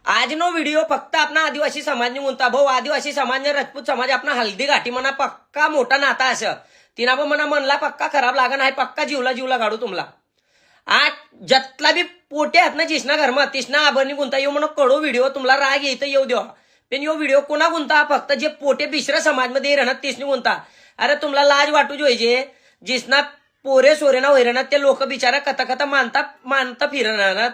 આજનો વિડીયો ફક્ત આપણા આદિવાસી સમાજની ઉંતા ભાऊ આદિવાસી સમાજને રજपूत समाज આપણા हल्दी घाटी मना पक्का मोठा नाता असं तिना पण मना मनला पक्का खराब लागा नाही पक्का जीवला गाडू तुमला आ जतला बी पोटे आहेत ना जिसना घरमा तिसना आबरनी गुंता येऊ म्हणून कडो व्हिडिओ तुम्हाला राग येतं येऊ द्या पण यो व्हिडिओ कोणा गुंता फक्त जे पोटे बिसरा समाजमध्ये राहणार तिसनी गुंता अरे तुम्हाला लाज वाटू जोईजे जिसना पोरे सोरे ना वैरणात ते लोक बिचारा कथा मानता फिरणार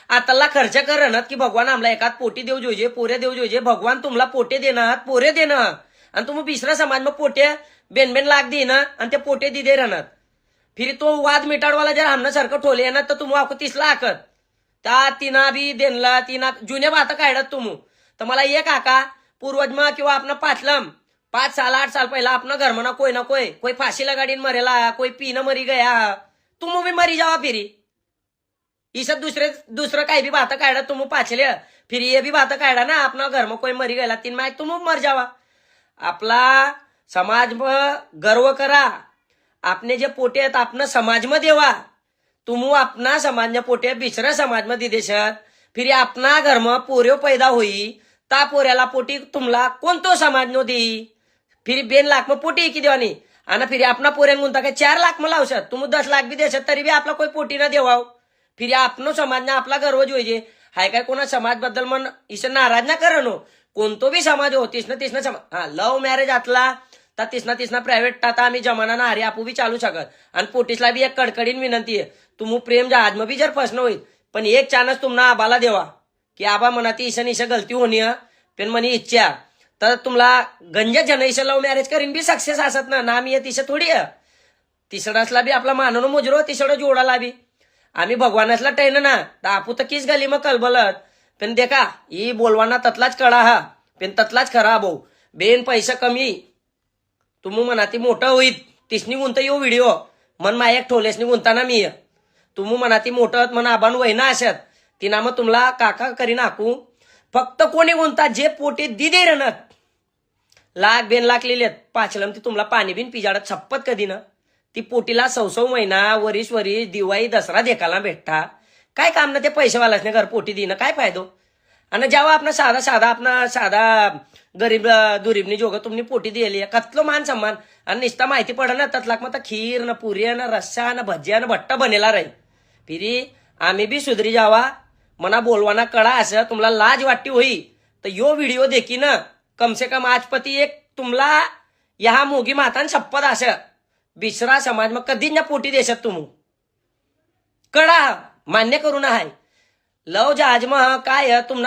आताला खर्च करणार की भगवान आमला एकात पोटी देऊ जोईजे पोरे देऊ जोईजे भगवान तुम्हाला पोटे देणार पोरे देणार आणि तुम्ही बिसरा समाज में पोटे बेन लाग देना आणि ते पोटे दिदे राहणार फिर तो वाद मिटाडवाला जर हमना सारखं ठोले ना तर तुम आपको 30 लाख त्या तिना बी देनला तिना जुन्या बाता काढत तुम तर मला एक आका पूर्वज में किंवा अपना पाचलम 5 साल 8 साल पहला अपना घर में ना कोई फांसी लगाडीन मरेला कोई पीना मरी गया तुम भी मरी जावा फिरी इस दूसरा काही भी बात काढा तुम पाछले फिर ये भी बात काढा ना अपना घर में कोई मरी गया तीन माय तुम मर जावा आपला समाज में गर्व करा आपने जे पोटे आहेत आपना समाज में देवा तुम अपना समाज ने पोटे बिसरा समाज में दिदेशात फिर अपना घर में पोर्यो पैदा होई ता पोऱ्याला पोटी तुमला कोणतो समाज नो दी फिर 2 लाख में पोटी की देवानी आणि फिर अपना पोऱ्यान गुंता काय 4 लाख में लावशात तुम 10 लाख भी देशात तरी भी आपला कोई पोटी ना देवाव फिर आपनो समाज ना आपला गर्व जोईजे हाय काय कोणा समाज बद्दल मन इसे नाराज ना करणो कोणतो भी समाज हो तिसना समाज हा लव मॅरेज आतला तर तिसना प्रायव्हेट टाता आम्ही जमाना ना अरे आपू भी चालू शकत आणि पोटीसला भी एक कडकडीन विनंती आहे तुम प्रेम जहाज में भी जर फसणं होईल पण एक चान्स तुम्हाला आबाला देवा की आबा मनाती ईशा गलती होणी पण मनी इच्छा तर तुम्हाला गंजा जन ईशा लव मॅरेज करीन भी सक्सेस असत ना नाम येत ईशा थोडी तिसडासला भी आपला मानवनो मुजरो तिसडं जोडाला भी आम्ही भगवानासला टैन ना तर आपू तर किस गली मग कलबलत पण देखा ही बोलवाना ततलाच कळा हा पण ततलाच खरा भाऊ बेन पैसा कमी तुम मनाती मोठं होईत तिसनी गुंत येऊ व्हिडिओ मन मायक ठोलेसनी गुंताना मी तुम मनाती मोठं मन आबान वहिना अशत तिना मग तुम्हाला काका करीन आकू फक्त कोणी गुंता जे पोटे दिदे रनत लाख 2 लाख लिहिलेत पाचलम ती तुम्हाला पाणी बिन पिजाडत छप्पत कधी ना ती पोटीला 6 महिना वरीस दिवाळी दसरा देखाला भेटता काय काम ना ते पैसेवालाच नाही घर पोटी देणं काय फायदो आणि जेव्हा आपला साधा गरीब दुरीबनी जोग तुमनी पोटी दिली कतलो मान सम्मान आणि निस्ता माहिती पड ना ततलाक मग खीर न पुरी न रस्सा न भज्या न भट्टा बनेला राही फिरी आम्ही भी सुधरी जावा मना बोलवाना कळा असं तुम्हाला लाज वाटती होई तर यो व्हिडिओ देखी ना कम से कम आजपती एक तुम्हाला या मोगी मातान शपथ असं बिसरा समाज मग कधी ना पोटी देशात तुम कळा मान्य करू ना हाय लव जहाज मग काय तुम